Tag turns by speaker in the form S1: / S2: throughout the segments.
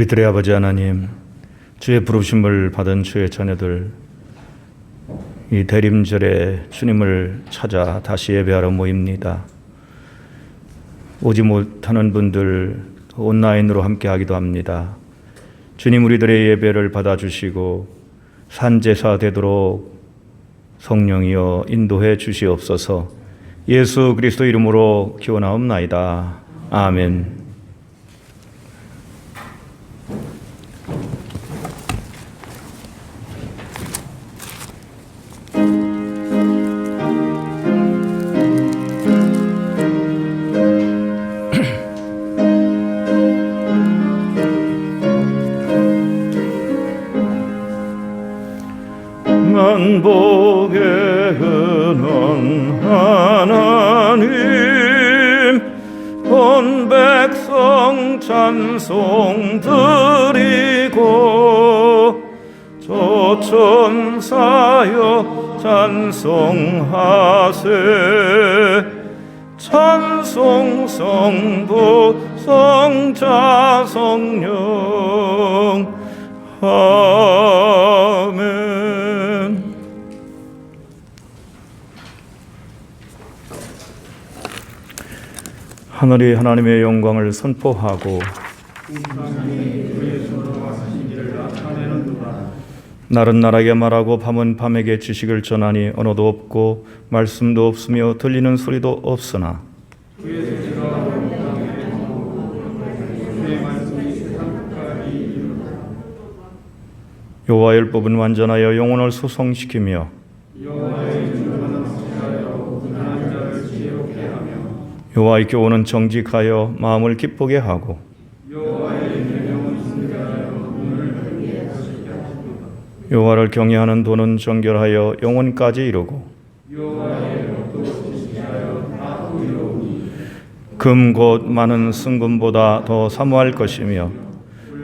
S1: 우리들의 아버지 하나님, 주의 부르심을 받은 주의 자녀들, 이 대림절에 주님을 찾아 다시 예배하러 모입니다. 오지 못하는 분들 온라인으로 함께하기도 합니다. 주님, 우리들의 예배를 받아주시고 산제사 되도록 성령이여 인도해 주시옵소서. 예수 그리스도 이름으로 기원하옵나이다. 아멘.
S2: 만복의 은원 하나님, 온 백성 찬송 드리고 조천사여 찬송하세. 찬송 성부 성자 성령 아멘.
S1: 하늘이 하나님의 영광을 선포하고 날은 날에게 말하고 밤은 밤에게 지식을 전하니 언어도 없고 말씀도 없으며 들리는 소리도 없으나 여호와의 율법은 완전하여 영혼을 소성시키며 여호와의 교훈은 정직하여 마음을 기쁘게 하고 여호와를 경외하는 도는 정결하여 영혼까지 이루고 금 곧 많은 승금보다 더 사모할 것이며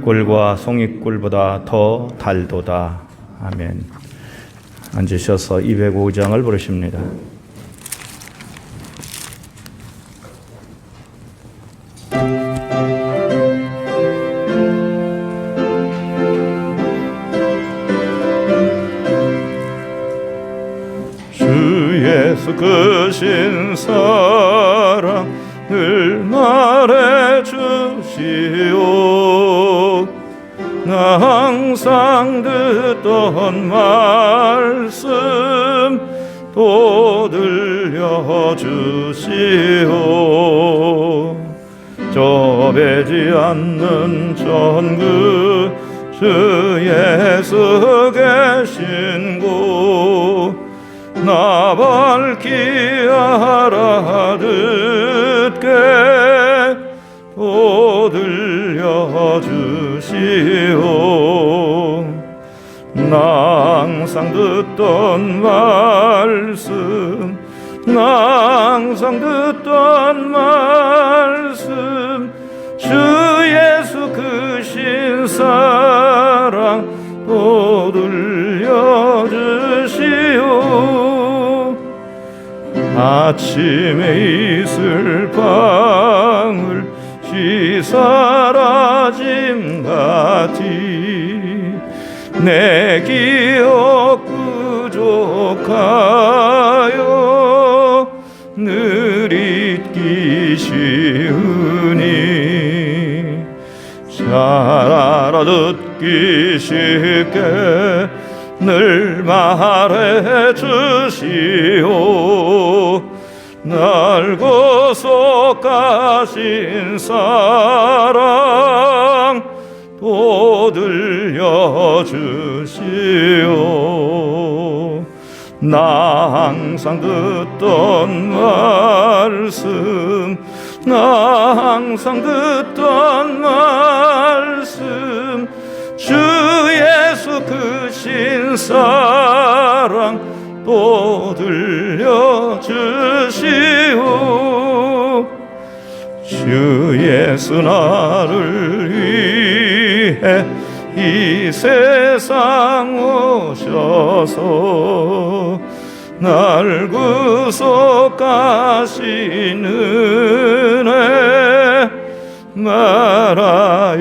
S1: 꿀과 송이꿀보다 더 달도다. 아멘. 앉으셔서 205장을 부르십니다.
S2: 예수 크신 사랑을 말해주시오. 나 항상 듣던 말씀 또 들려주시오. 좁지 않는 전그 주 예수 계신 곳 나 밝히 알아듣게 또 들려주시오. 나 항상 듣던 말씀, 나 항상 듣던 말씀, 주 예수 크신 사랑 또 들려주시오. 아침에 이슬 방울 시 사라짐 같이 내 기억 부족하여 늘 잊기 쉬우니 잘 알아듣기 쉽게 늘 말해 주시오. 날 구속하신 사랑 또 들려주시오. 나 항상 듣던 말씀, 나 항상 듣던 말씀, 주 예수 크신 사랑 또 들려주시오. 주 예수 나를 위해 이 세상 오셔서 날 구속하신 은혜 말하여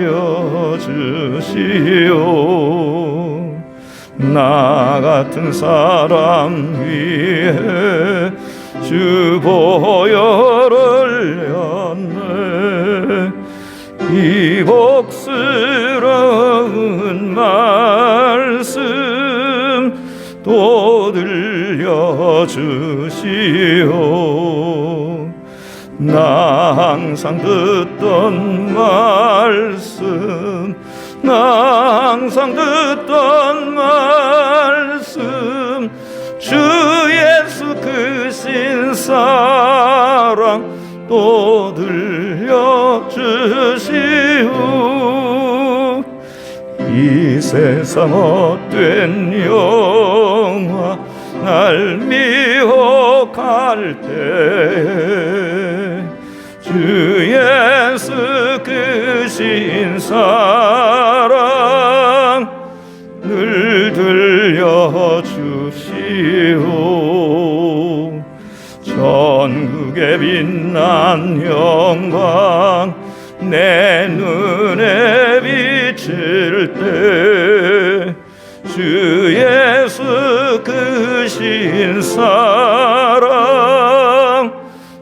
S2: 주시오. 나 같은 사람 위해 주 보혈을 렸네. 이 복스러운 말씀 또 들려주시오. 나 항상 듣던 말씀, 나 항상 듣던 말씀, 주 예수 크신 사랑 또 들려주시오. 이 세상 헛된 영화 날 미혹할 때 주 예수 크신 사랑 늘 들려주시오. 전국에 빛난 영광 내 눈에 비칠 때 주 예수 크신 사랑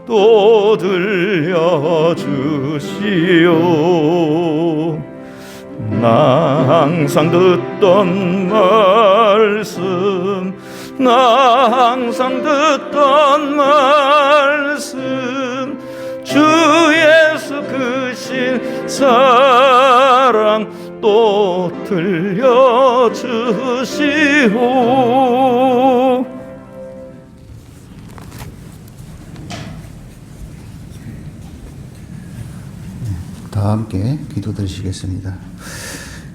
S2: 또 들려주시오. 나 항상 듣던 말씀, 나 항상 듣던 말씀, 주 예수 크신 사랑 또 들려주시오.
S3: 다 함께 기도드리시겠습니다.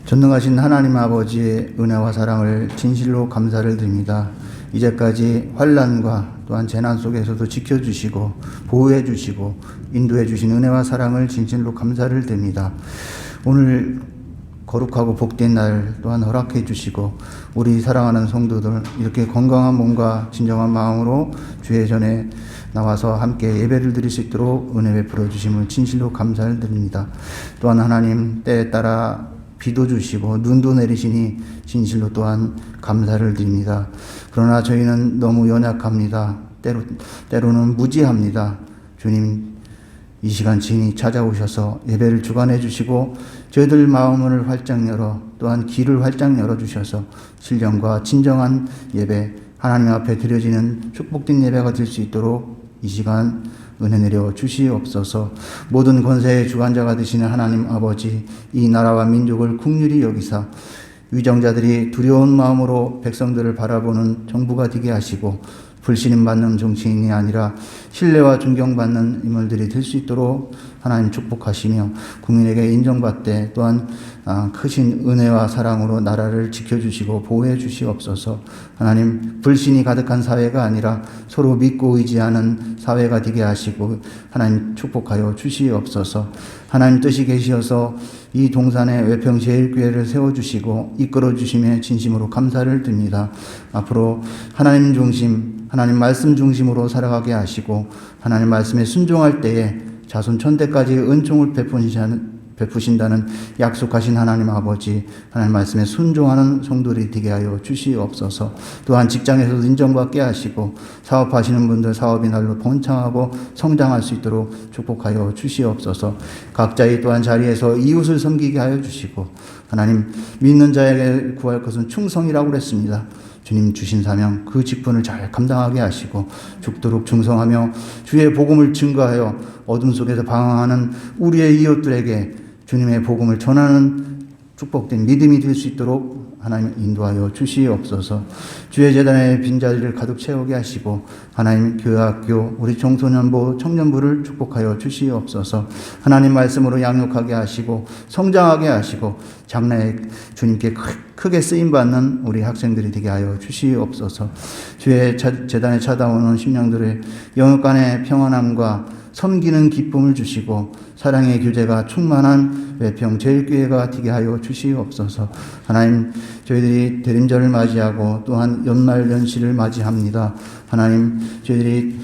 S3: 전능하신 하나님 아버지의 은혜와 사랑을 진실로 감사를 드립니다. 이제까지 환난과 또한 재난 속에서도 지켜주시고 보호해주시고 인도해주신 은혜와 사랑을 진실로 감사를 드립니다. 오늘 거룩하고 복된 날 또한 허락해 주시고 우리 사랑하는 성도들 이렇게 건강한 몸과 진정한 마음으로 주의 전에 나와서 함께 예배를 드릴 수 있도록 은혜 베풀어 주심을 진실로 감사를 드립니다. 또한 하나님 때에 따라 비도 주시고 눈도 내리시니 진실로 또한 감사를 드립니다. 그러나 저희는 너무 연약합니다. 때로는 무지합니다. 주님 이 시간 진히 찾아오셔서 예배를 주관해 주시고 저희들 마음을 활짝 열어 또한 귀를 활짝 열어 주셔서 신령과 진정한 예배 하나님 앞에 드려지는 축복된 예배가 될 수 있도록 이 시간 은혜 내려 주시옵소서. 모든 권세의 주관자가 되시는 하나님 아버지 이 나라와 민족을 긍휼히 여기사 위정자들이 두려운 마음으로 백성들을 바라보는 정부가 되게 하시고 불신임 받는 정치인이 아니라 신뢰와 존경받는 인물들이 될 수 있도록 하나님 축복하시며 국민에게 인정받되 또한 크신 은혜와 사랑으로 나라를 지켜주시고 보호해 주시옵소서. 하나님 불신이 가득한 사회가 아니라 서로 믿고 의지하는 사회가 되게 하시고 하나님 축복하여 주시옵소서. 하나님 뜻이 계시어서 이 동산에 외평제일교회를 세워주시고 이끌어주심에 진심으로 감사를 드립니다. 앞으로 하나님 중심 하나님 말씀 중심으로 살아가게 하시고 하나님 말씀에 순종할 때에 자손 천대까지 은총을 베푸신다는 약속하신 하나님 아버지 하나님 말씀에 순종하는 성도들이 되게 하여 주시옵소서. 또한 직장에서도 인정받게 하시고 사업하시는 분들 사업이 날로 번창하고 성장할 수 있도록 축복하여 주시옵소서. 각자의 또한 자리에서 이웃을 섬기게 하여 주시고 하나님 믿는 자에게 구할 것은 충성이라고 그랬습니다. 주님 주신 사명 그 직분을 잘 감당하게 하시고 죽도록 충성하며 주의 복음을 증거하여 어둠 속에서 방황하는 우리의 이웃들에게 주님의 복음을 전하는 축복된 믿음이 될 수 있도록 하나님 인도하여 주시옵소서. 주의 재단의 빈자리를 가득 채우게 하시고 하나님 교회학교 우리 청소년부 청년부를 축복하여 주시옵소서. 하나님 말씀으로 양육하게 하시고 성장하게 하시고 장래에 주님께 크게 쓰임받는 우리 학생들이 되게 하여 주시옵소서. 주의 재단에 찾아오는 심령들의 영역 간의 평안함과 섬기는 기쁨을 주시고 사랑의 교제가 충만한 외평 제일교회가 되게 하여 주시옵소서. 하나님 저희들이 대림절을 맞이하고 또한 연말 연시를 맞이합니다. 하나님 저희들이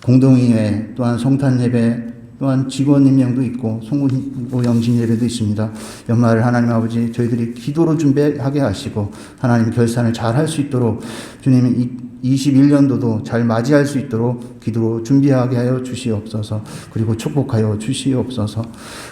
S3: 공동의회 또한 성탄예배 또한 직원 임명도 있고 송구영신 예배도 있습니다. 연말을 하나님 아버지 저희들이 기도로 준비하게 하시고 하나님 결산을 잘 할 수 있도록 주님이 21년도도 잘 맞이할 수 있도록 기도로 준비하게 하여 주시옵소서. 그리고 축복하여 주시옵소서.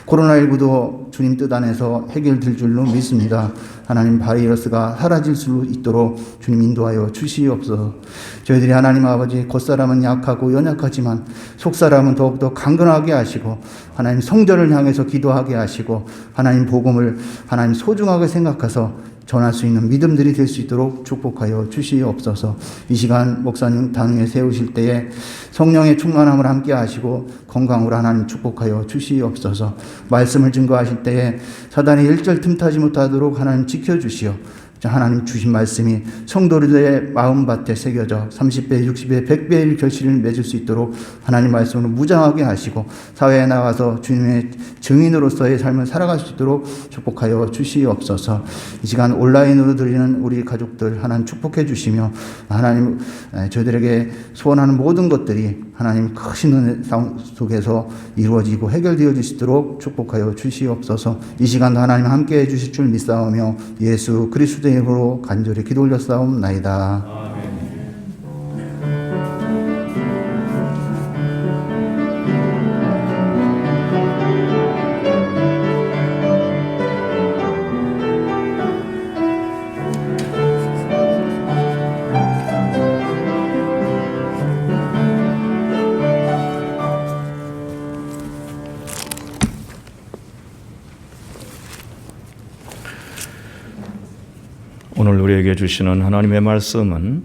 S3: 코로나19도 주님 뜻 안에서 해결될 줄로 믿습니다. 하나님 바이러스가 사라질 수 있도록 주님 인도하여 주시옵소서. 저희들이 하나님 아버지 겉사람은 약하고 연약하지만 속사람은 더욱더 강건하게 하시고 하나님 성전을 향해서 기도하게 하시고 하나님 복음을 하나님 소중하게 생각해서 전할 수 있는 믿음들이 될 수 있도록 축복하여 주시옵소서. 이 시간 목사님 단위에 세우실 때에 성령의 충만함을 함께 하시고 건강으로 하나님 축복하여 주시옵소서. 말씀을 증거하실 때에 사단이 일절 틈타지 못하도록 하나님 지켜주시오. 하나님 주신 말씀이 성도들의 마음밭에 새겨져 30배, 60배, 100배의 결실을 맺을 수 있도록 하나님 말씀으로 무장하게 하시고 사회에 나가서 주님의 증인으로서의 삶을 살아갈 수 있도록 축복하여 주시옵소서. 이 시간 온라인으로 드리는 우리 가족들 하나님 축복해 주시며 하나님 저희들에게 소원하는 모든 것들이 하나님 크신 은혜 속에서 이루어지고 해결되어질 수 있도록 축복하여 주시옵소서. 이 시간도 하나님 함께해 주실 줄 믿사오며 예수 그리스도의 이름으로 간절히 기도 올렸사옵나이다.
S1: 오늘 우리에게 주시는 하나님의 말씀은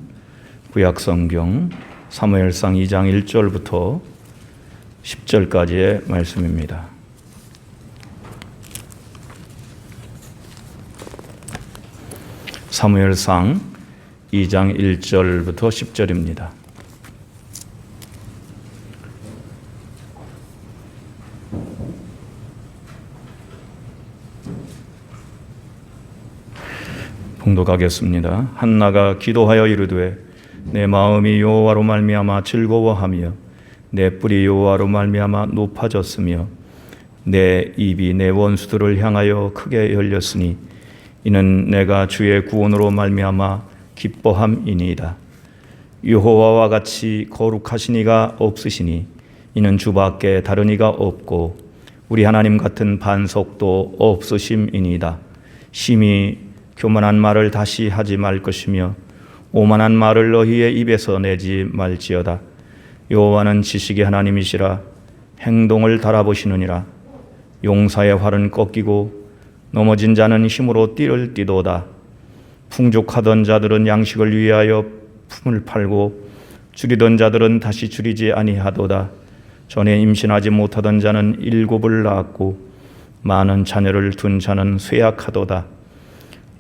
S1: 구약성경 사무엘상 2장 1절부터 10절까지의 말씀입니다. 사무엘상 2장 1절부터 10절입니다. 봉독하겠습니다. 한나가 기도하여 이르되 내 마음이 여호와로 말미암아 즐거워하며 내 뿔이 여호와로 말미암아 높아졌으며 내 입이 내 원수들을 향하여 크게 열렸으니 이는 내가 주의 구원으로 말미암아 기뻐함이니이다. 여호와와 같이 거룩하신 이가 없으시니 이는 주밖에 다른 이가 없고 우리 하나님 같은 반석도 없으심이니이다. 심히 교만한 말을 다시 하지 말 것이며 오만한 말을 너희의 입에서 내지 말지어다. 여호와는 지식의 하나님이시라 행동을 달아보시느니라. 용사의 활은 꺾이고 넘어진 자는 힘으로 띠를 띠도다. 풍족하던 자들은 양식을 위하여 품을 팔고 줄이던 자들은 다시 줄이지 아니하도다. 전에 임신하지 못하던 자는 7을 낳았고 많은 자녀를 둔 자는 쇠약하도다.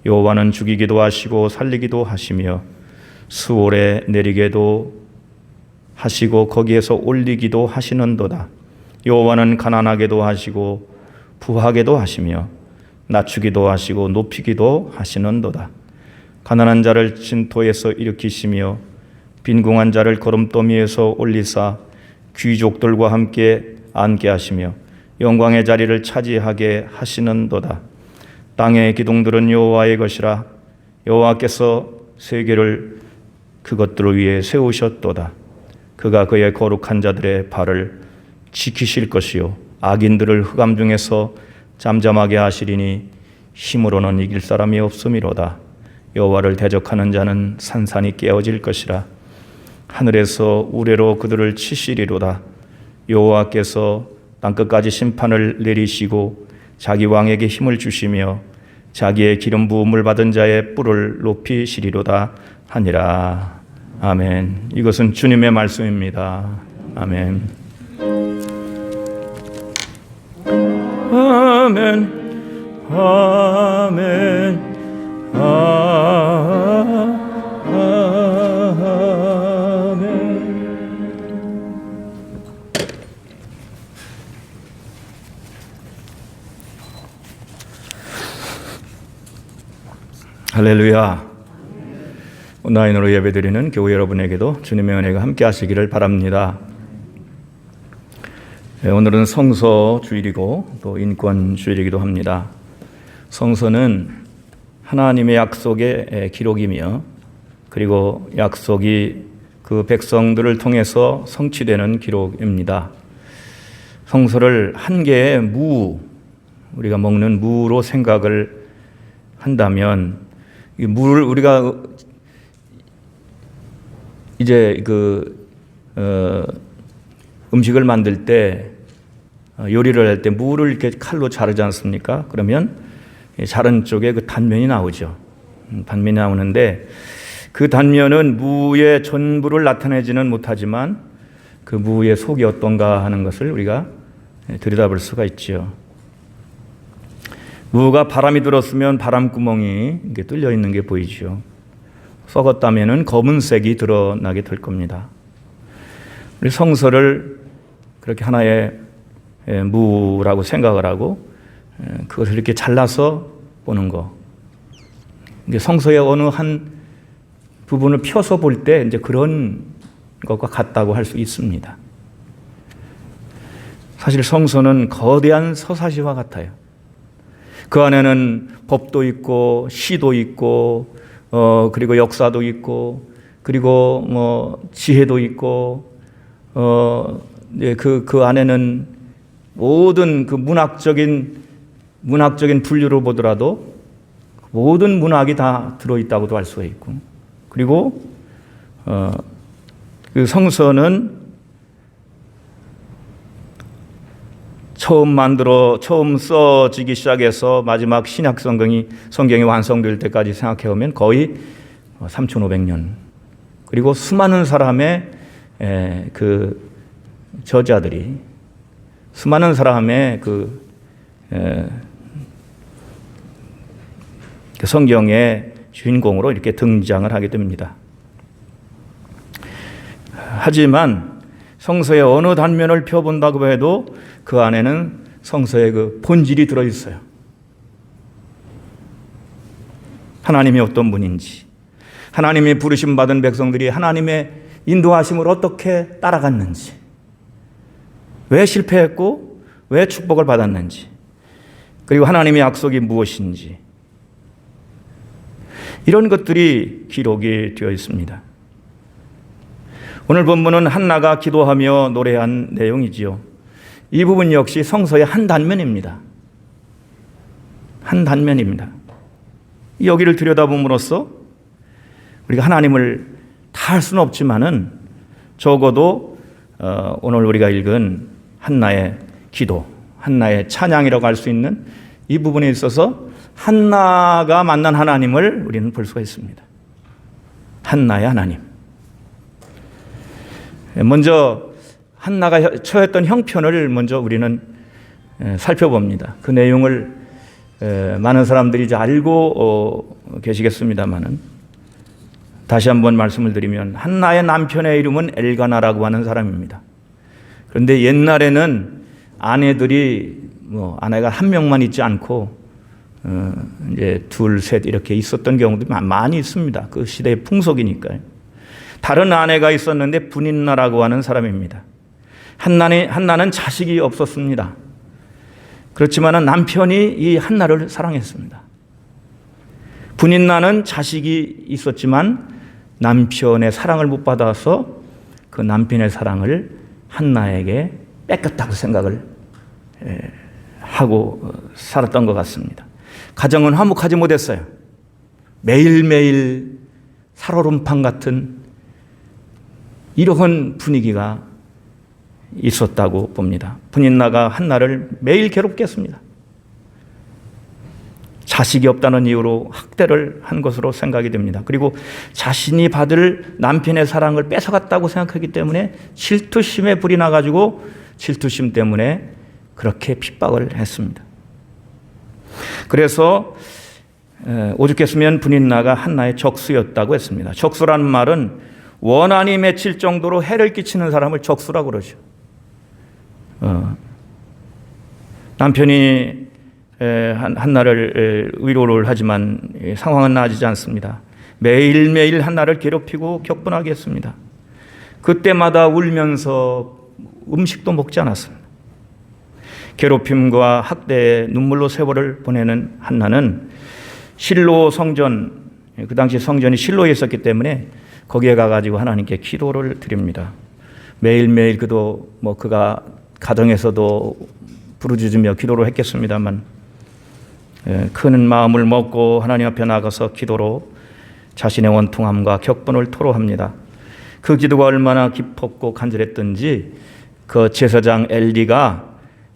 S1: 여호와는 죽이기도 하시고 살리기도 하시며 수월에 내리게도 하시고 거기에서 올리기도 하시는도다. 여호와는 가난하게도 하시고 부하게도 하시며 낮추기도 하시고 높이기도 하시는도다. 가난한 자를 진토에서 일으키시며 빈궁한 자를 거름더미에서 올리사 귀족들과 함께 앉게 하시며 영광의 자리를 차지하게 하시는도다. 땅의 기둥들은 여호와의 것이라 여호와께서 세계를 그것들을 위해 세우셨도다. 그가 그의 거룩한 자들의 발을 지키실 것이요 악인들을 흑암 중에서 잠잠하게 하시리니 힘으로는 이길 사람이 없음이로다. 여호와를 대적하는 자는 산산이 깨어질 것이라 하늘에서 우레로 그들을 치시리로다. 여호와께서 땅끝까지 심판을 내리시고 자기 왕에게 힘을 주시며 자기의 기름 부음을 받은 자의 뿔을 높이시리로다 하니라. 아멘. 이것은 주님의 말씀입니다. 아멘. 아멘. 아멘. 아멘. 할렐루야. 온라인으로 예배드리는 교회 여러분에게도 주님의 은혜가 함께 하시기를 바랍니다. 오늘은 성서 주일이고 또 인권 주일이기도 합니다. 성서는 하나님의 약속의 기록이며 그리고 약속이 그 백성들을 통해서 성취되는 기록입니다. 성서를 한 개의 우리가 먹는 무로 생각을 한다면 이 무를 우리가 이제 음식을 만들 때 요리를 할 때 무를 이렇게 칼로 자르지 않습니까? 그러면 자른 쪽에 그 단면이 나오죠. 단면이 나오는데 그 단면은 무의 전부를 나타내지는 못하지만 그 무의 속이 어떤가 하는 것을 우리가 들여다볼 수가 있지요. 무가 바람이 들었으면 바람구멍이 이렇게 뚫려 있는 게 보이죠. 썩었다면은 검은색이 드러나게 될 겁니다. 우리 성서를 그렇게 하나의 무라고 생각을 하고 그것을 이렇게 잘라서 보는 거. 성서의 어느 한 부분을 펴서 볼 때 이제 그런 것과 같다고 할 수 있습니다. 사실 성서는 거대한 서사시와 같아요. 그 안에는 법도 있고 시도 있고 그리고 역사도 있고 그리고 뭐 지혜도 있고 그 안에는 모든 그 문학적인 분류로 보더라도 모든 문학이 다 들어있다고도 할 수가 있고 그리고 그 성서는 처음 써지기 시작해서 마지막 신약 성경이 완성될 때까지 생각해 보면 거의 3,500년 그리고 수많은 사람의 그 저자들이 수많은 사람의 그 성경의 주인공으로 이렇게 등장을 하게 됩니다. 하지만 성서의 어느 단면을 펴본다고 해도 그 안에는 성서의 그 본질이 들어있어요. 하나님이 어떤 분인지, 하나님이 부르심 받은 백성들이 하나님의 인도하심을 어떻게 따라갔는지, 왜 실패했고 왜 축복을 받았는지, 그리고 하나님의 약속이 무엇인지 이런 것들이 기록이 되어 있습니다. 오늘 본문은 한나가 기도하며 노래한 내용이지요. 이 부분 역시 성서의 한 단면입니다. 한 단면입니다. 여기를 들여다봄으로써 우리가 하나님을 다 할 수는 없지만은 적어도 오늘 우리가 읽은 한나의 기도, 한나의 찬양이라고 할 수 있는 이 부분에 있어서 한나가 만난 하나님을 우리는 볼 수가 있습니다. 한나의 하나님. 먼저 한나가 처했던 형편을 먼저 우리는 살펴봅니다. 그 내용을 많은 사람들이 이제 알고 계시겠습니다만은 다시 한번 말씀을 드리면 한나의 남편의 이름은 엘가나라고 하는 사람입니다. 그런데 옛날에는 아내가 한 명만 있지 않고 이제 둘, 셋 이렇게 있었던 경우도 많이 있습니다. 그 시대의 풍속이니까요. 다른 아내가 있었는데 분인나라고 하는 사람입니다. 한나는 자식이 없었습니다. 그렇지만 남편이 이 한나를 사랑했습니다. 분인나는 자식이 있었지만 남편의 사랑을 못 받아서 그 남편의 사랑을 한나에게 뺏겼다고 생각을 하고 살았던 것 같습니다. 가정은 화목하지 못했어요. 매일매일 살얼음판 같은 이러한 분위기가 있었다고 봅니다. 분인나가 한나를 매일 괴롭게 했습니다. 자식이 없다는 이유로 학대를 한 것으로 생각이 됩니다. 그리고 자신이 받을 남편의 사랑을 뺏어갔다고 생각하기 때문에 질투심에 불이 나가지고 질투심 때문에 그렇게 핍박을 했습니다. 그래서 오죽했으면 분인나가 한나의 적수였다고 했습니다. 적수라는 말은 원한이 맺힐 정도로 해를 끼치는 사람을 적수라고 그러죠. 남편이 한나를 위로를 하지만 상황은 나아지지 않습니다. 매일매일 한나를 괴롭히고 격분하게 했습니다. 그때마다 울면서 음식도 먹지 않았습니다. 괴롭힘과 학대에 눈물로 세월을 보내는 한나는 실로 성전, 그 당시 성전이 실로에 있었기 때문에 거기에 가가지고 하나님께 기도를 드립니다. 매일매일 그도 그가 가정에서도 부르짖으며 기도를 했겠습니다만 큰 마음을 먹고 하나님 앞에 나가서 기도로 자신의 원통함과 격분을 토로합니다. 그 기도가 얼마나 깊었고 간절했던지 그 제사장 엘리가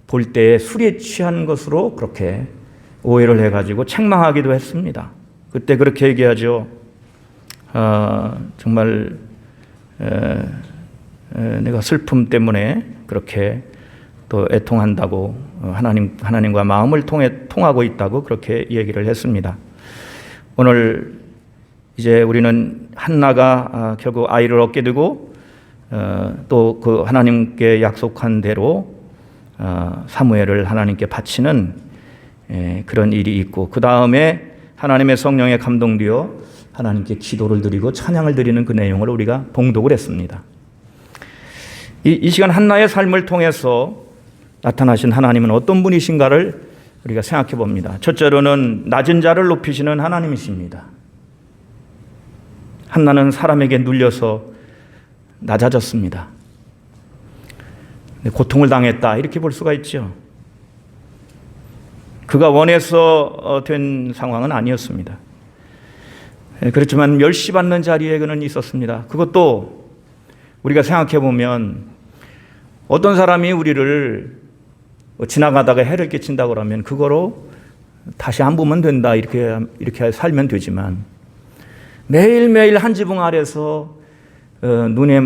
S1: 볼 때에 술에 취한 것으로 그렇게 오해를 해가지고 책망하기도 했습니다. 그때 그렇게 얘기하죠. 정말 내가 슬픔 때문에 그렇게 또 애통한다고 하나님과 마음을 통하고 있다고 그렇게 얘기를 했습니다. 오늘 이제 우리는 한나가 결국 아이를 얻게 되고 또 그 하나님께 약속한 대로 사무엘을 하나님께 바치는 그런 일이 있고 그 다음에 하나님의 성령에 감동되어 하나님께 기도를 드리고 찬양을 드리는 그 내용을 우리가 봉독을 했습니다. 이 시간 한나의 삶을 통해서 나타나신 하나님은 어떤 분이신가를 우리가 생각해 봅니다. 첫째로는 낮은 자를 높이시는 하나님이십니다. 한나는 사람에게 눌려서 낮아졌습니다. 고통을 당했다 이렇게 볼 수가 있죠. 그가 원해서 된 상황은 아니었습니다. 그렇지만 멸시받는 자리에 그는 있었습니다. 그것도 우리가 생각해 보면 어떤 사람이 우리를 지나가다가 해를 끼친다고 하면 그거로 다시 안 보면 된다 이렇게 살면 되지만 매일매일 한 지붕 아래서 눈에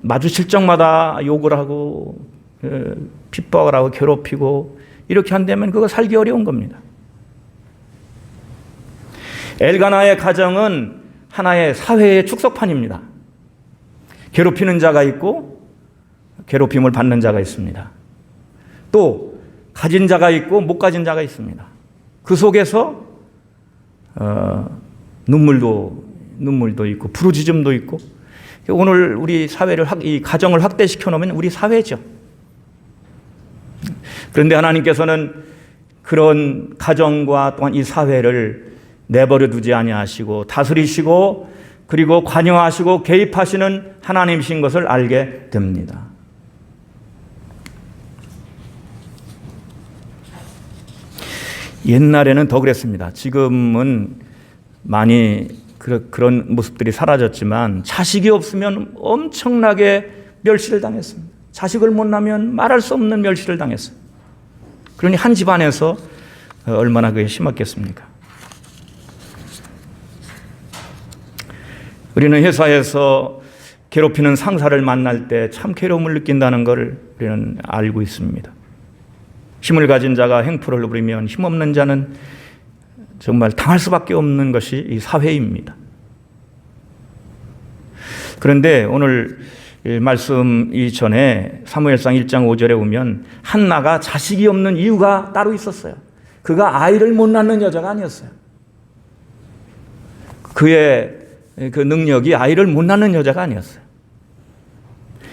S1: 마주칠 적마다 욕을 하고 핍박을 하고 괴롭히고 이렇게 한다면 그거 살기 어려운 겁니다. 엘가나의 가정은 하나의 사회의 축소판입니다. 괴롭히는 자가 있고 괴롭힘을 받는 자가 있습니다. 또 가진 자가 있고 못 가진 자가 있습니다. 그 속에서 눈물도 있고 부르짖음도 있고 오늘 우리 사회를 이 가정을 확대시켜 놓으면 우리 사회죠. 그런데 하나님께서는 그런 가정과 또한 이 사회를 내버려 두지 아니하시고 다스리시고 그리고 관여하시고 개입하시는 하나님이신 것을 알게 됩니다. 옛날에는 더 그랬습니다. 지금은 많이 그런 모습들이 사라졌지만 자식이 없으면 엄청나게 멸시를 당했습니다. 자식을 못 낳으면 말할 수 없는 멸시를 당했어요. 그러니 한 집안에서 얼마나 그게 심했겠습니까? 우리는 회사에서 괴롭히는 상사를 만날 때 참 괴로움을 느낀다는 것을 우리는 알고 있습니다. 힘을 가진 자가 행포를 부리면 힘없는 자는 정말 당할 수밖에 없는 것이 이 사회입니다. 그런데 오늘 말씀 이전에 사무엘상 1장 5절에 보면 한나가 자식이 없는 이유가 따로 있었어요. 그가 아이를 못 낳는 여자가 아니었어요. 그의 그 능력이 아이를 못 낳는 여자가 아니었어요.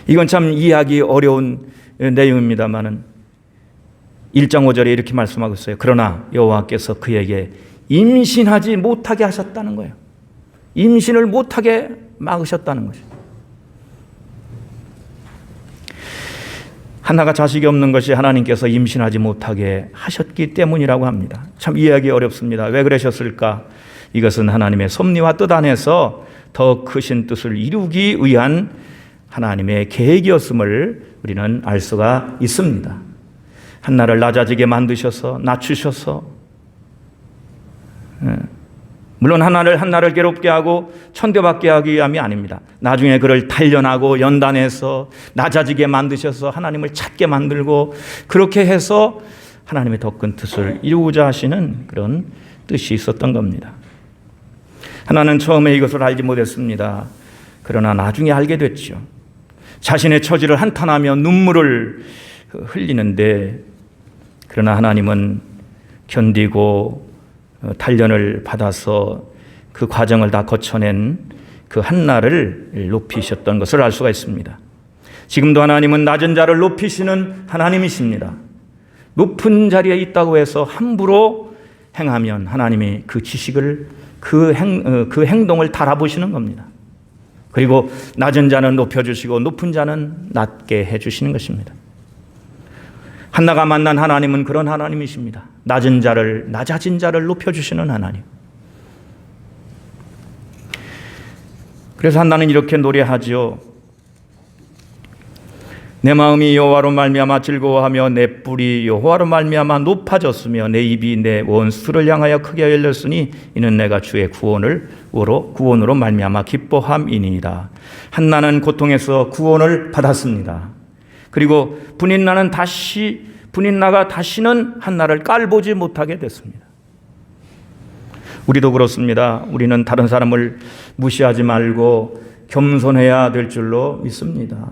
S1: 이건 참 이해하기 어려운 내용입니다만은 1장 5절에 이렇게 말씀하고 있어요. 그러나 여호와께서 그에게 임신하지 못하게 하셨다는 거예요. 임신을 못하게 막으셨다는 거죠. 한나가 자식이 없는 것이 하나님께서 임신하지 못하게 하셨기 때문이라고 합니다. 참 이해하기 어렵습니다. 왜 그러셨을까? 이것은 하나님의 섭리와 뜻 안에서 더 크신 뜻을 이루기 위한 하나님의 계획이었음을 우리는 알 수가 있습니다. 한나를 낮아지게 만드셔서 낮추셔서 물론 한나를 괴롭게 하고 천대받게 하기 위함이 아닙니다. 나중에 그를 단련하고 연단해서 낮아지게 만드셔서 하나님을 찾게 만들고 그렇게 해서 하나님의 더 큰 뜻을 이루고자 하시는 그런 뜻이 있었던 겁니다. 하나는 처음에 이것을 알지 못했습니다. 그러나 나중에 알게 됐죠. 자신의 처지를 한탄하며 눈물을 흘리는데 그러나 하나님은 견디고 단련을 받아서 그 과정을 다 거쳐낸 그 한나를 높이셨던 것을 알 수가 있습니다. 지금도 하나님은 낮은 자를 높이시는 하나님이십니다. 높은 자리에 있다고 해서 함부로 행하면 하나님이 그 지식을 그 행동을 달아보시는 겁니다. 그리고 낮은 자는 높여주시고 높은 자는 낮게 해주시는 것입니다. 한나가 만난 하나님은 그런 하나님이십니다. 낮아진 자를 높여주시는 하나님. 그래서 한나는 이렇게 노래하지요. 내 마음이 여호와로 말미암아 즐거워하며 내 뿔이 여호와로 말미암아 높아졌으며 내 입이 내 원수를 향하여 크게 열렸으니 이는 내가 주의 구원으로 말미암아 기뻐함이니이다. 한나는 고통에서 구원을 받았습니다. 그리고 분인나가 다시는 한나를 깔보지 못하게 됐습니다. 우리도 그렇습니다. 우리는 다른 사람을 무시하지 말고 겸손해야 될 줄로 믿습니다.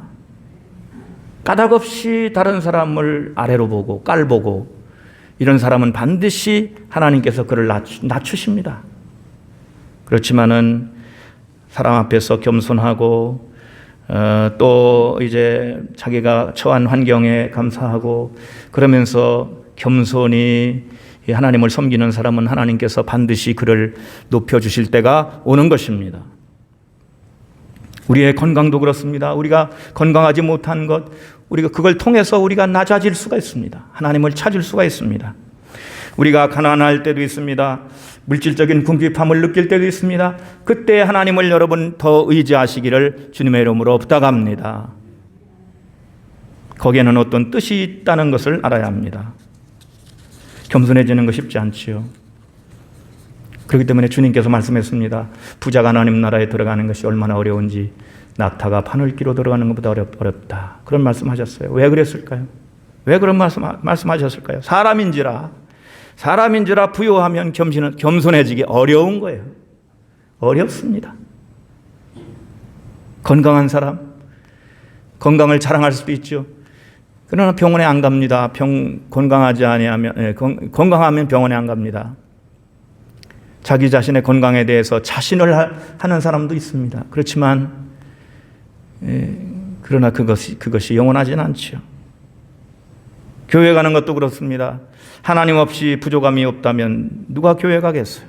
S1: 까닭없이 다른 사람을 아래로 보고 깔보고 이런 사람은 반드시 하나님께서 그를 낮추십니다. 그렇지만은 사람 앞에서 겸손하고 또 이제 자기가 처한 환경에 감사하고 그러면서 겸손히 하나님을 섬기는 사람은 하나님께서 반드시 그를 높여주실 때가 오는 것입니다. 우리의 건강도 그렇습니다. 우리가 건강하지 못한 것, 우리가 그걸 통해서 우리가 낮아질 수가 있습니다. 하나님을 찾을 수가 있습니다. 우리가 가난할 때도 있습니다. 물질적인 궁핍함을 느낄 때도 있습니다. 그때 하나님을 여러분 더 의지하시기를 주님의 이름으로 부탁합니다. 거기에는 어떤 뜻이 있다는 것을 알아야 합니다. 겸손해지는 거 쉽지 않지요. 그렇기 때문에 주님께서 말씀했습니다. 부자가 하나님 나라에 들어가는 것이 얼마나 어려운지 낙타가 바늘기로 들어가는 것보다 어렵다. 그런 말씀하셨어요. 왜 그랬을까요? 왜 그런 말씀하셨을까요? 사람인지라 부요하면 겸손해지기 어려운 거예요. 어렵습니다. 건강한 사람, 건강을 자랑할 수도 있죠. 그러나 병원에 안 갑니다. 건강하면 병원에 안 갑니다. 자기 자신의 건강에 대해서 자신을 하는 사람도 있습니다. 그렇지만 그러나 그것이 영원하지는 않죠. 교회 가는 것도 그렇습니다. 하나님 없이 부족함이 없다면 누가 교회 가겠어요?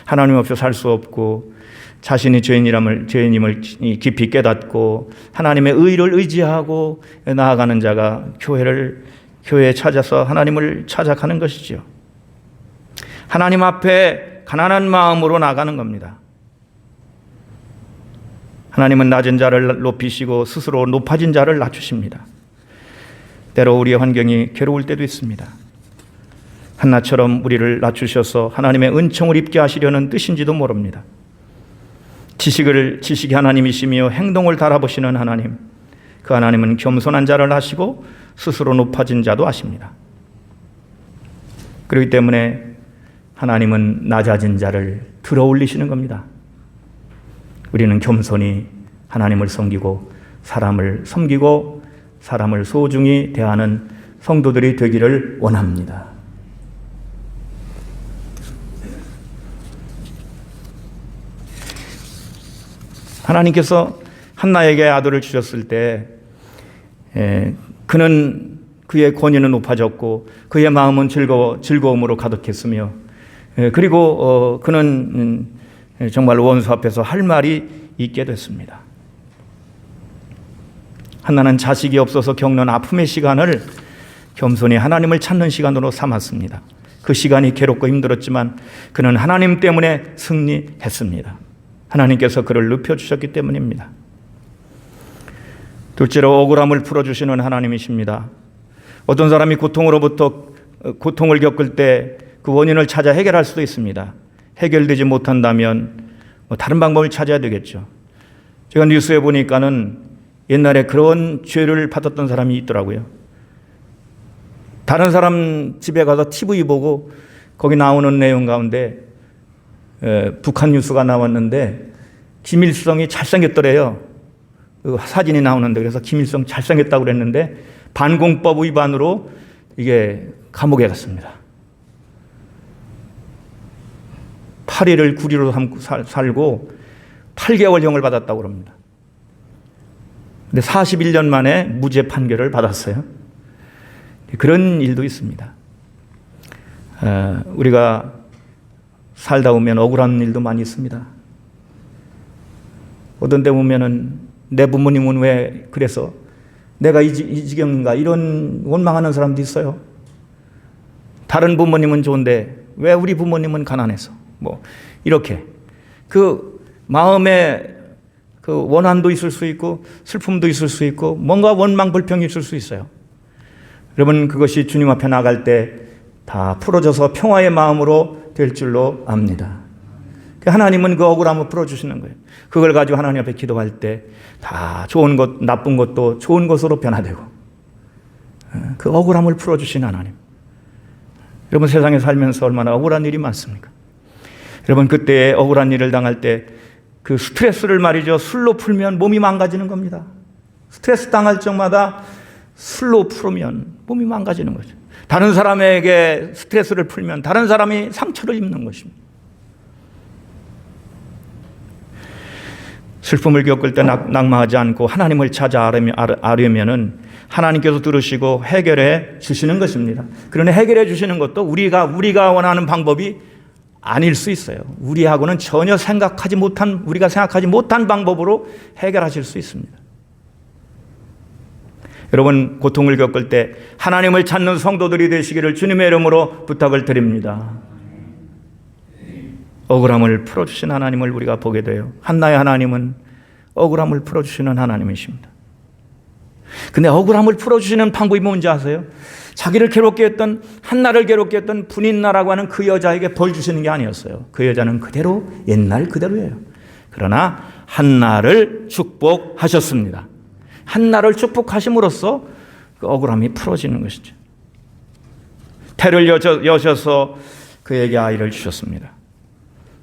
S1: 하나님 없이 살 수 없고 자신이 죄인임을 깊이 깨닫고 하나님의 의를 의지하고 나아가는 자가 교회에 찾아서 하나님을 찾아가는 것이죠. 하나님 앞에 가난한 마음으로 나가는 겁니다. 하나님은 낮은 자를 높이시고 스스로 높아진 자를 낮추십니다. 때로 우리의 환경이 괴로울 때도 있습니다. 한나처럼 우리를 낮추셔서 하나님의 은총을 입게 하시려는 뜻인지도 모릅니다. 지식이 하나님이시며 행동을 달아보시는 하나님, 그 하나님은 겸손한 자를 하시고 스스로 높아진 자도 하십니다. 그렇기 때문에 하나님은 낮아진 자를 들어올리시는 겁니다. 우리는 겸손히 하나님을 섬기고 사람을 섬기고 사람을 소중히 대하는 성도들이 되기를 원합니다. 하나님께서 한나에게 아들을 주셨을 때 그의 권위는 높아졌고 그의 마음은 즐거움으로 가득했으며 그리고 그는 정말 원수 앞에서 할 말이 있게 됐습니다. 한나는 자식이 없어서 겪는 아픔의 시간을 겸손히 하나님을 찾는 시간으로 삼았습니다. 그 시간이 괴롭고 힘들었지만 그는 하나님 때문에 승리했습니다. 하나님께서 그를 높여주셨기 때문입니다. 둘째로 억울함을 풀어주시는 하나님이십니다. 어떤 사람이 고통을 겪을 때 그 원인을 찾아 해결할 수도 있습니다. 해결되지 못한다면 다른 방법을 찾아야 되겠죠. 제가 뉴스에 보니까는 옛날에 그런 죄를 받았던 사람이 있더라고요. 다른 사람 집에 가서 TV 보고 거기 나오는 내용 가운데 북한 뉴스가 나왔는데 김일성이 잘생겼더래요. 그 사진이 나오는데 그래서 김일성 잘생겼다고 그랬는데 반공법 위반으로 이게 감옥에 갔습니다. 8일을 구리로 살고 8개월형을 받았다고 합니다. 근데 41년 만에 무죄 판결을 받았어요. 그런 일도 있습니다. 우리가 살다 보면 억울한 일도 많이 있습니다. 어떤 데 보면은 내 부모님은 왜 그래서 내가 이 지경인가 이런 원망하는 사람도 있어요. 다른 부모님은 좋은데 왜 우리 부모님은 가난해서 뭐 이렇게 그 마음에 그 원한도 있을 수 있고 슬픔도 있을 수 있고 뭔가 원망 불평이 있을 수 있어요. 여러분 그것이 주님 앞에 나갈 때 다 풀어져서 평화의 마음으로 될 줄로 압니다. 하나님은 그 억울함을 풀어주시는 거예요. 그걸 가지고 하나님 앞에 기도할 때 다 좋은 것, 나쁜 것도 좋은 것으로 변화되고 그 억울함을 풀어주신 하나님. 여러분 세상에 살면서 얼마나 억울한 일이 많습니까? 여러분 그때 억울한 일을 당할 때 그 스트레스를 말이죠. 술로 풀면 몸이 망가지는 겁니다. 스트레스 당할 적마다 술로 풀으면 몸이 망가지는 거죠. 다른 사람에게 스트레스를 풀면 다른 사람이 상처를 입는 것입니다. 슬픔을 겪을 때 낙망하지 않고 하나님을 찾아 아려면은 하나님께서 들으시고 해결해 주시는 것입니다. 그러나 해결해 주시는 것도 우리가 원하는 방법이 아닐 수 있어요. 우리하고는 전혀 우리가 생각하지 못한 방법으로 해결하실 수 있습니다. 여러분 고통을 겪을 때 하나님을 찾는 성도들이 되시기를 주님의 이름으로 부탁을 드립니다. 억울함을 풀어주신 하나님을 우리가 보게 돼요. 한나의 하나님은 억울함을 풀어주시는 하나님이십니다. 근데 억울함을 풀어주시는 방법이 뭔지 아세요? 자기를 괴롭게 했던 한나를 괴롭게 했던 분인나라고 하는 그 여자에게 벌 주시는 게 아니었어요. 그 여자는 그대로 옛날 그대로예요. 그러나 한나를 축복하셨습니다. 한나를 축복하심으로써 그 억울함이 풀어지는 것이죠. 태를 여셔서 그에게 아이를 주셨습니다.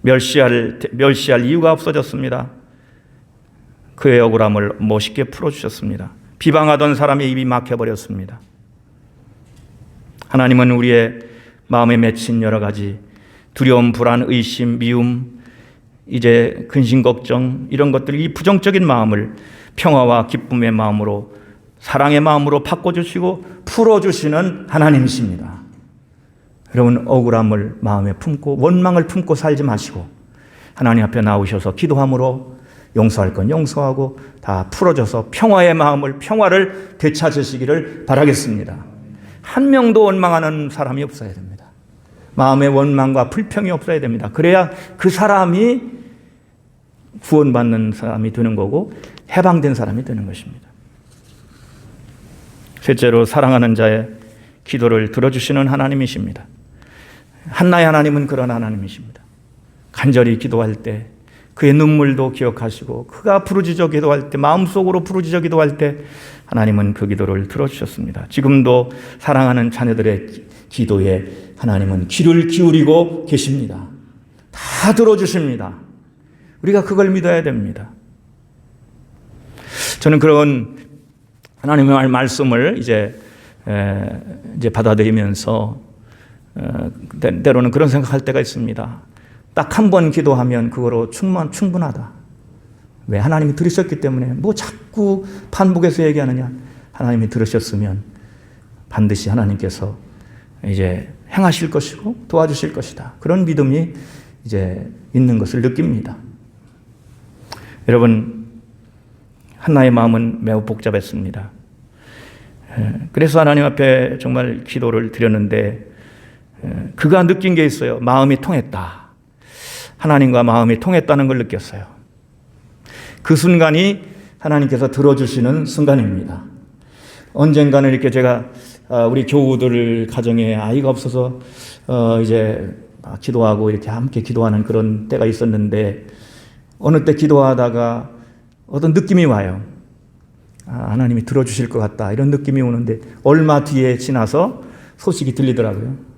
S1: 멸시할 이유가 없어졌습니다. 그의 억울함을 멋있게 풀어주셨습니다. 비방하던 사람의 입이 막혀버렸습니다. 하나님은 우리의 마음에 맺힌 여러 가지 두려움, 불안, 의심, 미움, 이제 근심, 걱정 이런 것들 이 부정적인 마음을 평화와 기쁨의 마음으로 사랑의 마음으로 바꿔주시고 풀어주시는 하나님이십니다. 여러분 억울함을 마음에 품고 원망을 품고 살지 마시고 하나님 앞에 나오셔서 기도함으로 용서할 건 용서하고 다 풀어져서 평화를 되찾으시기를 바라겠습니다. 한 명도 원망하는 사람이 없어야 됩니다. 마음에 원망과 불평이 없어야 됩니다. 그래야 그 사람이 구원받는 사람이 되는 거고 해방된 사람이 되는 것입니다. 셋째로 사랑하는 자의 기도를 들어주시는 하나님이십니다. 한나의 하나님은 그런 하나님이십니다. 간절히 기도할 때 그의 눈물도 기억하시고 그가 부르짖어 기도할 때 마음속으로 부르짖어 기도할 때 하나님은 그 기도를 들어주셨습니다. 지금도 사랑하는 자녀들의 기도에 하나님은 귀를 기울이고 계십니다. 다 들어주십니다. 우리가 그걸 믿어야 됩니다. 저는 그런 하나님의 말씀을 이제 받아들이면서 때로는 그런 생각할 때가 있습니다. 딱 한 번 기도하면 그거로 충분하다. 왜? 하나님이 들으셨기 때문에 뭐 자꾸 반복해서 얘기하느냐. 하나님이 들으셨으면 반드시 하나님께서 이제 행하실 것이고 도와주실 것이다. 그런 믿음이 이제 있는 것을 느낍니다. 여러분, 한나의 마음은 매우 복잡했습니다. 그래서 하나님 앞에 정말 기도를 드렸는데 그가 느낀 게 있어요. 마음이 통했다. 하나님과 마음이 통했다는 걸 느꼈어요. 그 순간이 하나님께서 들어주시는 순간입니다. 언젠가는 이렇게 제가 우리 교우들 가정에 아이가 없어서 이제 기도하고 이렇게 함께 기도하는 그런 때가 있었는데 어느 때 기도하다가 어떤 느낌이 와요. 하나님이 들어주실 것 같다. 이런 느낌이 오는데 얼마 뒤에 지나서 소식이 들리더라고요.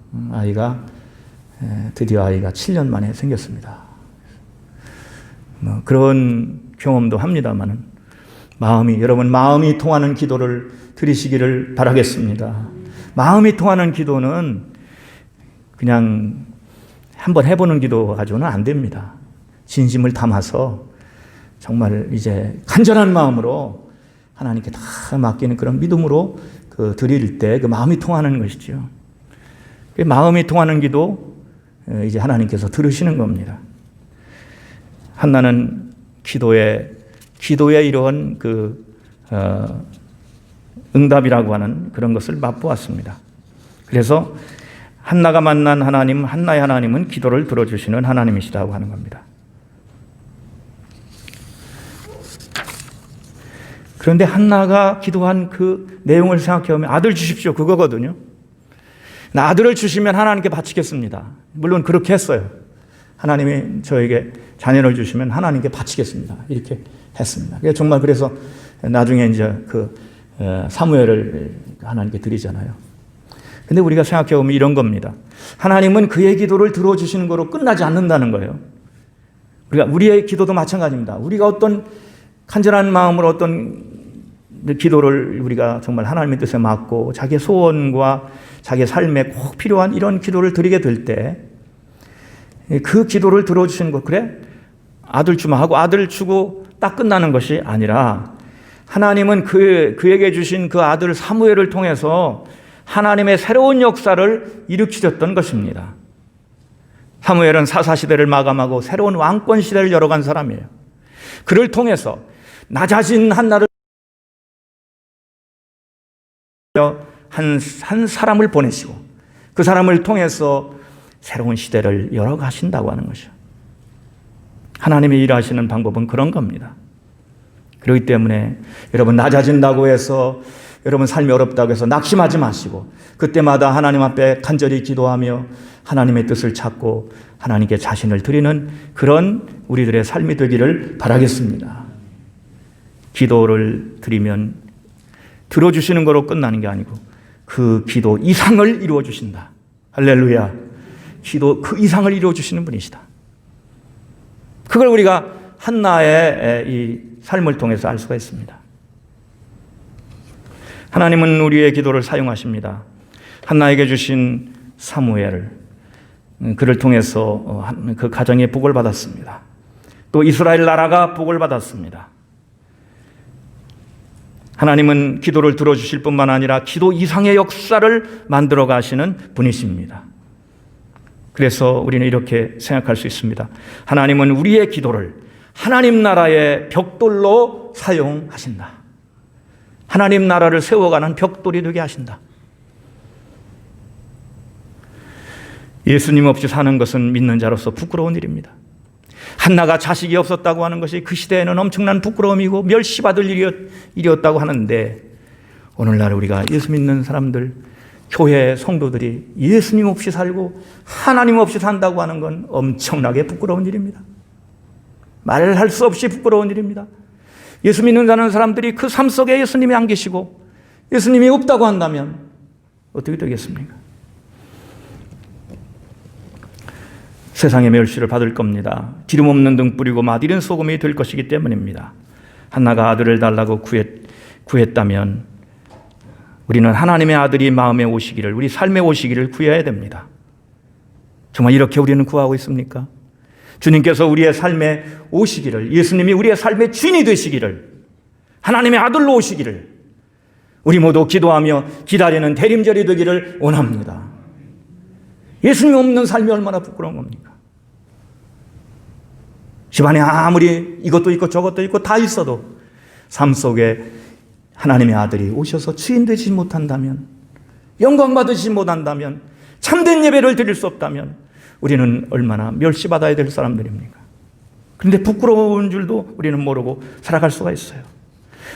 S1: 드디어 아이가 7년 만에 생겼습니다. 그런 경험도 합니다만은 여러분 마음이 통하는 기도를 드리시기를 바라겠습니다. 마음이 통하는 기도는 그냥 한번 해보는 기도 가지고는 안 됩니다. 진심을 담아서 정말 이제 간절한 마음으로 하나님께 다 맡기는 그런 믿음으로 드릴 때 그 마음이 통하는 것이죠. 그 마음이 통하는 기도 이제 하나님께서 들으시는 겁니다. 한나는 기도의 이러한 응답이라고 하는 그런 것을 맛보았습니다. 그래서 한나가 만난 하나님, 한나의 하나님은 기도를 들어주시는 하나님이시라고 하는 겁니다. 그런데 한나가 기도한 그 내용을 생각해 보면 아들 주십시오 그거거든요. 아들을 주시면 하나님께 바치겠습니다. 물론 그렇게 했어요. 하나님이 저에게 자녀를 주시면 하나님께 바치겠습니다. 이렇게 했습니다. 정말 그래서 나중에 이제 사무엘을 하나님께 드리잖아요. 근데 우리가 생각해 보면 이런 겁니다. 하나님은 그의 기도를 들어주시는 거로 끝나지 않는다는 거예요. 우리의 기도도 마찬가지입니다. 우리가 어떤 간절한 마음으로 어떤 기도를 우리가 정말 하나님의 뜻에 맞고 자기의 소원과 자기의 삶에 꼭 필요한 이런 기도를 드리게 될 때 그 기도를 들어주시는 것, 그래? 아들 주마 하고 아들 주고 딱 끝나는 것이 아니라 하나님은 그에게 주신 그 아들 사무엘을 통해서 하나님의 새로운 역사를 일으키셨던 것입니다. 사무엘은 사사시대를 마감하고 새로운 왕권 시대를 열어간 사람이에요. 그를 통해서 나 자신 한나를 한 사람을 보내시고 그 사람을 통해서 새로운 시대를 열어가신다고 하는 것이죠. 하나님이 일하시는 방법은 그런 겁니다. 그렇기 때문에 여러분 낮아진다고 해서 여러분 삶이 어렵다고 해서 낙심하지 마시고 그때마다 하나님 앞에 간절히 기도하며 하나님의 뜻을 찾고 하나님께 자신을 드리는 그런 우리들의 삶이 되기를 바라겠습니다. 기도를 드리면 들어주시는 거로 끝나는 게 아니고 그 기도 이상을 이루어 주신다. 할렐루야. 기도 그 이상을 이루어 주시는 분이시다. 그걸 우리가 한나의 이 삶을 통해서 알 수가 있습니다. 하나님은 우리의 기도를 사용하십니다. 한나에게 주신 사무엘을 그를 통해서 그 가정의 복을 받았습니다. 또 이스라엘 나라가 복을 받았습니다. 하나님은 기도를 들어주실 뿐만 아니라 기도 이상의 역사를 만들어 가시는 분이십니다. 그래서 우리는 이렇게 생각할 수 있습니다. 하나님은 우리의 기도를 하나님 나라의 벽돌로 사용하신다. 하나님 나라를 세워가는 벽돌이 되게 하신다. 예수님 없이 사는 것은 믿는 자로서 부끄러운 일입니다. 한나가 자식이 없었다고 하는 것이 그 시대에는 엄청난 부끄러움이고 멸시받을 일이었다고 하는데 오늘날 우리가 예수 믿는 사람들, 교회 성도들이 예수님 없이 살고 하나님 없이 산다고 하는 건 엄청나게 부끄러운 일입니다. 말을 할 수 없이 부끄러운 일입니다. 예수 믿는 사람들이 그 삶 속에 예수님이 안 계시고 예수님이 없다고 한다면 어떻게 되겠습니까? 세상의 멸시를 받을 겁니다. 기름 없는 등 뿌리고 맛 잃은 소금이 될 것이기 때문입니다. 한나가 아들을 달라고 구했다면 우리는 하나님의 아들이 마음에 오시기를, 우리 삶에 오시기를 구해야 됩니다. 정말 이렇게 우리는 구하고 있습니까? 주님께서 우리의 삶에 오시기를, 예수님이 우리의 삶의 주인이 되시기를, 하나님의 아들로 오시기를 우리 모두 기도하며 기다리는 대림절이 되기를 원합니다. 예수님 없는 삶이 얼마나 부끄러운 겁니까? 집안에 아무리 이것도 있고 저것도 있고 다 있어도 삶 속에 하나님의 아들이 오셔서 주인 되지 못한다면, 영광 받으시지 못한다면, 참된 예배를 드릴 수 없다면 우리는 얼마나 멸시받아야 될 사람들입니까? 그런데 부끄러운 줄도 우리는 모르고 살아갈 수가 있어요.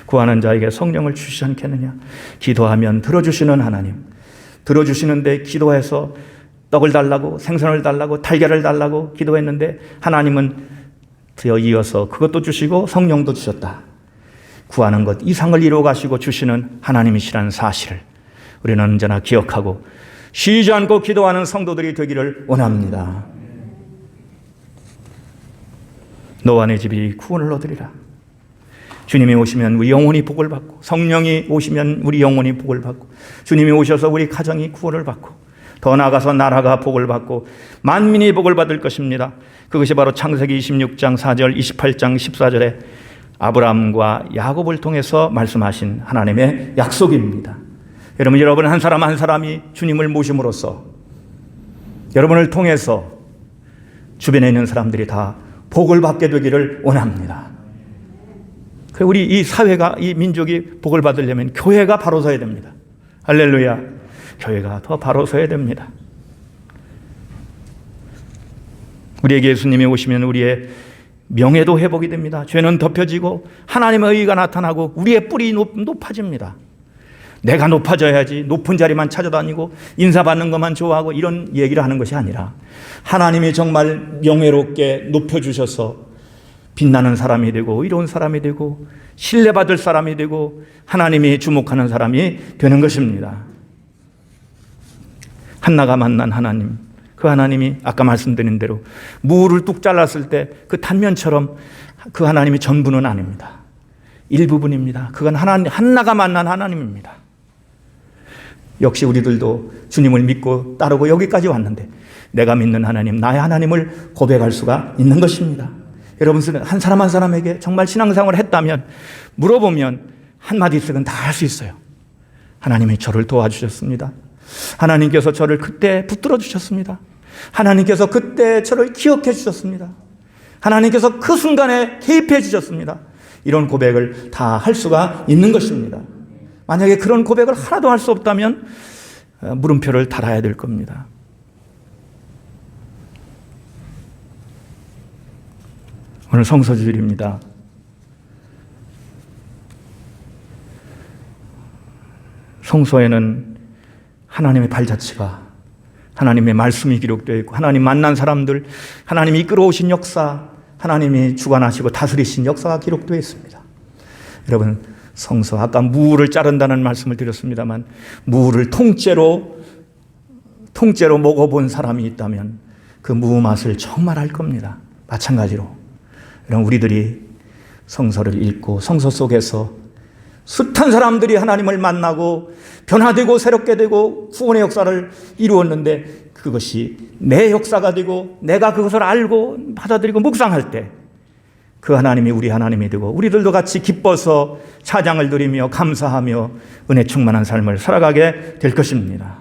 S1: 구하는 자에게 성령을 주시지 않겠느냐? 기도하면 들어주시는 하나님, 들어주시는데 기도해서 떡을 달라고, 생선을 달라고, 달걀을 달라고 기도했는데 하나님은 이어서 그것도 주시고 성령도 주셨다. 구하는 것 이상을 이루어 가시고 주시는 하나님이시라는 사실을 우리는 언제나 기억하고 쉬지 않고 기도하는 성도들이 되기를 원합니다. 너와 내 집이 구원을 얻으리라. 주님이 오시면 우리 영혼이 복을 받고, 성령이 오시면 우리 영혼이 복을 받고, 주님이 오셔서 우리 가정이 구원을 받고, 더 나아가서 나라가 복을 받고 만민이 복을 받을 것입니다. 그것이 바로 창세기 26장 4절, 28장 14절에 아브라함과 야곱을 통해서 말씀하신 하나님의 약속입니다. 여러분 한 사람 한 사람이 주님을 모심으로써 여러분을 통해서 주변에 있는 사람들이 다 복을 받게 되기를 원합니다. 우리 이 사회가, 이 민족이 복을 받으려면 교회가 바로 서야 됩니다. 할렐루야. 교회가 더 바로 서야 됩니다. 우리에게 예수님이 오시면 우리의 명예도 회복이 됩니다. 죄는 덮여지고 하나님의 의가 나타나고 우리의 뿔이 높아집니다. 내가 높아져야지 높은 자리만 찾아다니고 인사받는 것만 좋아하고 이런 얘기를 하는 것이 아니라 하나님이 정말 명예롭게 높여주셔서 빛나는 사람이 되고 의로운 사람이 되고 신뢰받을 사람이 되고 하나님이 주목하는 사람이 되는 것입니다. 한나가 만난 하나님, 그 하나님이 아까 말씀드린 대로 무를 뚝 잘랐을 때 그 단면처럼 그 하나님이 전부는 아닙니다. 일부분입니다. 그건 한나가 만난 하나님입니다. 역시 우리들도 주님을 믿고 따르고 여기까지 왔는데 내가 믿는 하나님, 나의 하나님을 고백할 수가 있는 것입니다. 여러분 한 사람 한 사람에게 정말 신앙생활을 했다면 물어보면 한마디씩은 다 할 수 있어요. 하나님이 저를 도와주셨습니다. 하나님께서 저를 그때 붙들어 주셨습니다. 하나님께서 그때 저를 기억해 주셨습니다. 하나님께서 그 순간에 개입해 주셨습니다. 이런 고백을 다 할 수가 있는 것입니다. 만약에 그런 고백을 하나도 할 수 없다면 물음표를 달아야 될 겁니다. 오늘 성서주일입니다. 성서에는 하나님의 발자취가, 하나님의 말씀이 기록되어 있고 하나님 만난 사람들, 하나님이 이끌어오신 역사, 하나님이 주관하시고 다스리신 역사가 기록되어 있습니다. 여러분 성서, 아까 무를 자른다는 말씀을 드렸습니다만 무를 통째로 먹어본 사람이 있다면 그 무 맛을 정말 알 겁니다. 마찬가지로 여러분 우리들이 성서를 읽고 성서 속에서 숱한 사람들이 하나님을 만나고 변화되고 새롭게 되고 구원의 역사를 이루었는데 그것이 내 역사가 되고 내가 그것을 알고 받아들이고 묵상할 때 그 하나님이 우리 하나님이 되고 우리들도 같이 기뻐서 찬양을 드리며 감사하며 은혜 충만한 삶을 살아가게 될 것입니다.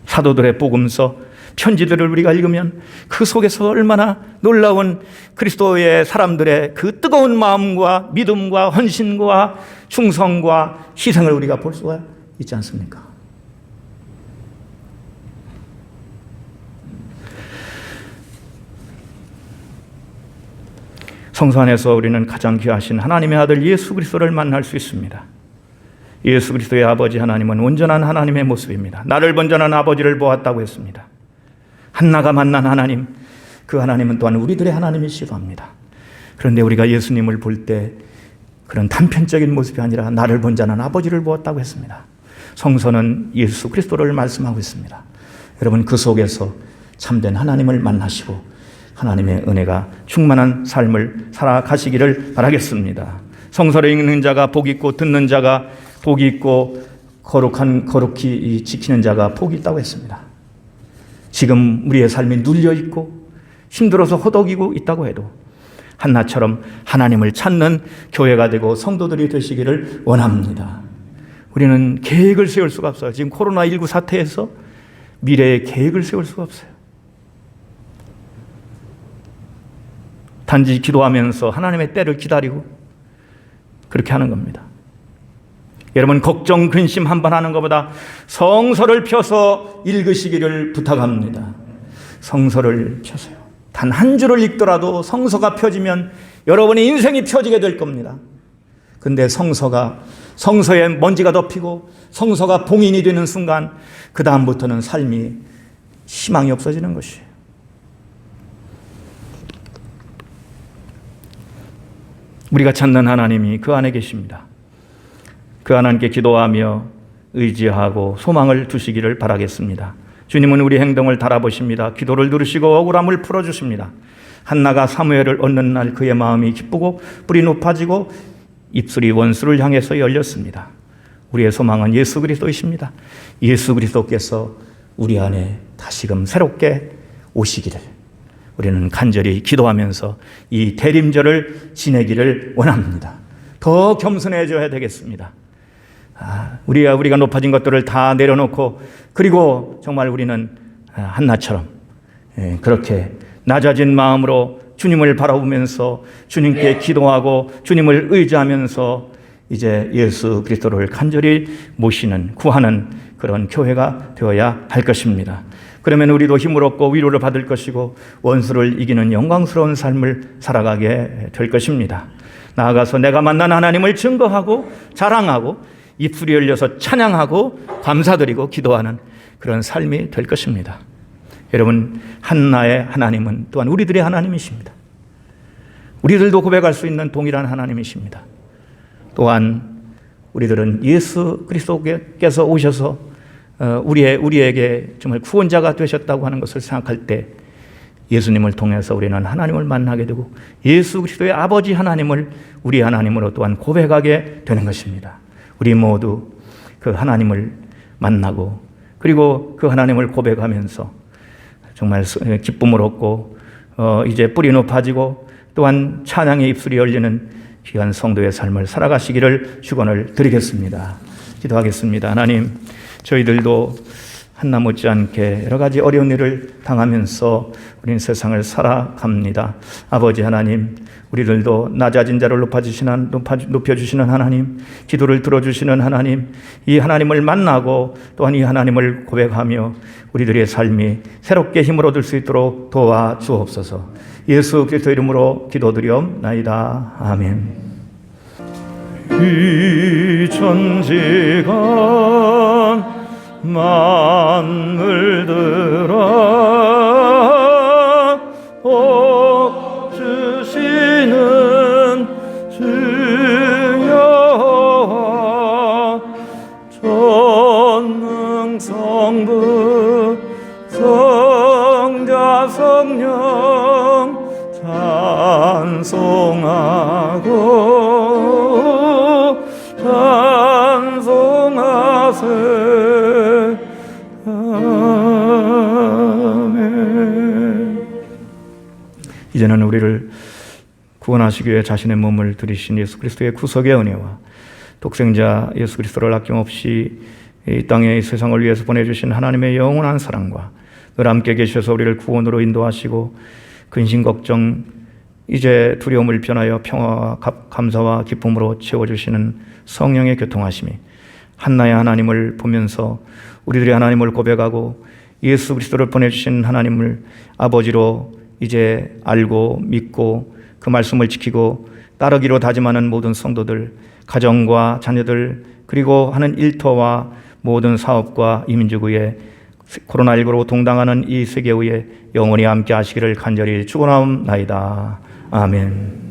S1: 사도들의 복음서 편지들을 우리가 읽으면 그 속에서 얼마나 놀라운 그리스도의 사람들의 그 뜨거운 마음과 믿음과 헌신과 충성과 희생을 우리가 볼 수가 있지 않습니까? 성서 안에서 우리는 가장 귀하신 하나님의 아들 예수 그리스도를 만날 수 있습니다. 예수 그리스도의 아버지 하나님은 온전한 하나님의 모습입니다. 나를 번전한 아버지를 보았다고 했습니다. 한나가 만난 하나님, 그 하나님은 또한 우리들의 하나님이시기도 합니다. 그런데 우리가 예수님을 볼 때 그런 단편적인 모습이 아니라 나를 번전한 아버지를 보았다고 했습니다. 성서는 예수 그리스도를 말씀하고 있습니다. 여러분 그 속에서 참된 하나님을 만나시고 하나님의 은혜가 충만한 삶을 살아가시기를 바라겠습니다. 성서를 읽는 자가 복이 있고 듣는 자가 복이 있고 거룩히 지키는 자가 복이 있다고 했습니다. 지금 우리의 삶이 눌려있고 힘들어서 허덕이고 있다고 해도 한나처럼 하나님을 찾는 교회가 되고 성도들이 되시기를 원합니다. 우리는 계획을 세울 수가 없어요. 지금 코로나19 사태에서 미래의 계획을 세울 수가 없어요. 단지 기도하면서 하나님의 때를 기다리고 그렇게 하는 겁니다. 여러분 걱정 근심 한번 하는 것보다 성서를 펴서 읽으시기를 부탁합니다. 성서를 펴세요. 단 한 줄을 읽더라도 성서가 펴지면 여러분의 인생이 펴지게 될 겁니다. 근데 성서에 먼지가 덮이고 성서가 봉인이 되는 순간 그 다음부터는 삶이 희망이 없어지는 것이에요. 우리가 찾는 하나님이 그 안에 계십니다. 그 하나님께 기도하며 의지하고 소망을 두시기를 바라겠습니다. 주님은 우리 행동을 달아보십니다. 기도를 들으시고 억울함을 풀어주십니다. 한나가 사무엘을 얻는 날 그의 마음이 기쁘고 뿔이 높아지고 입술이 원수를 향해서 열렸습니다. 우리의 소망은 예수 그리스도이십니다. 예수 그리스도께서 우리 안에 다시금 새롭게 오시기를 우리는 간절히 기도하면서 이 대림절을 지내기를 원합니다. 더 겸손해져야 되겠습니다. 우리가 높아진 것들을 다 내려놓고, 그리고 정말 우리는 한나처럼 그렇게 낮아진 마음으로 주님을 바라보면서 주님께 기도하고 주님을 의지하면서 이제 예수 그리스도를 간절히 모시는, 구하는 그런 교회가 되어야 할 것입니다. 그러면 우리도 힘을 얻고 위로를 받을 것이고 원수를 이기는 영광스러운 삶을 살아가게 될 것입니다. 나아가서 내가 만난 하나님을 증거하고 자랑하고 입술이 열려서 찬양하고 감사드리고 기도하는 그런 삶이 될 것입니다. 여러분, 한나의 하나님은 또한 우리들의 하나님이십니다. 우리들도 고백할 수 있는 동일한 하나님이십니다. 또한 우리들은 예수 그리스도께서 오셔서 우리에게 정말 구원자가 되셨다고 하는 것을 생각할 때 예수님을 통해서 우리는 하나님을 만나게 되고 예수 그리스도의 아버지 하나님을 우리 하나님으로 또한 고백하게 되는 것입니다. 우리 모두 그 하나님을 만나고 그리고 그 하나님을 고백하면서 정말 기쁨을 얻고 이제 뿌리 높아지고 또한 찬양의 입술이 열리는 귀한 성도의 삶을 살아가시기를 축원을 드리겠습니다. 기도하겠습니다. 하나님, 저희들도 한나 못지않게 여러 가지 어려운 일을 당하면서 우리는 세상을 살아갑니다. 아버지 하나님, 우리들도 낮아진 자를 높여주시는 하나님, 기도를 들어주시는 하나님, 이 하나님을 만나고 또한 이 하나님을 고백하며 우리들의 삶이 새롭게 힘을 얻을 수 있도록 도와주옵소서. 예수 그리스도 이름으로 기도드리옵나이다. 아멘.
S2: 이 천지가 만물들아 복 주시는 주여 전능성부 성자 성령 찬송하고 찬송하세. 아멘.
S1: 이제는 우리를 구원하시기 위해 자신의 몸을 들이신 예수 그리스도의 구속의 은혜와 독생자 예수 그리스도를 아낌없이 이 땅에 이 세상을 위해서 보내주신 하나님의 영원한 사랑과 늘 함께 계셔서 우리를 구원으로 인도하시고 근심 걱정 이제 두려움을 변하여 평화와 감사와 기쁨으로 채워주시는 성령의 교통하심이 한나의 하나님을 보면서 우리들이 하나님을 고백하고 예수 그리스도를 보내주신 하나님을 아버지로 이제 알고 믿고 그 말씀을 지키고 따르기로 다짐하는 모든 성도들, 가정과 자녀들, 그리고 하는 일터와 모든 사업과 이민족의 코로나19로 동당하는 이 세계의 영원히 함께 하시기를 간절히 축원하옵나이다. 아멘.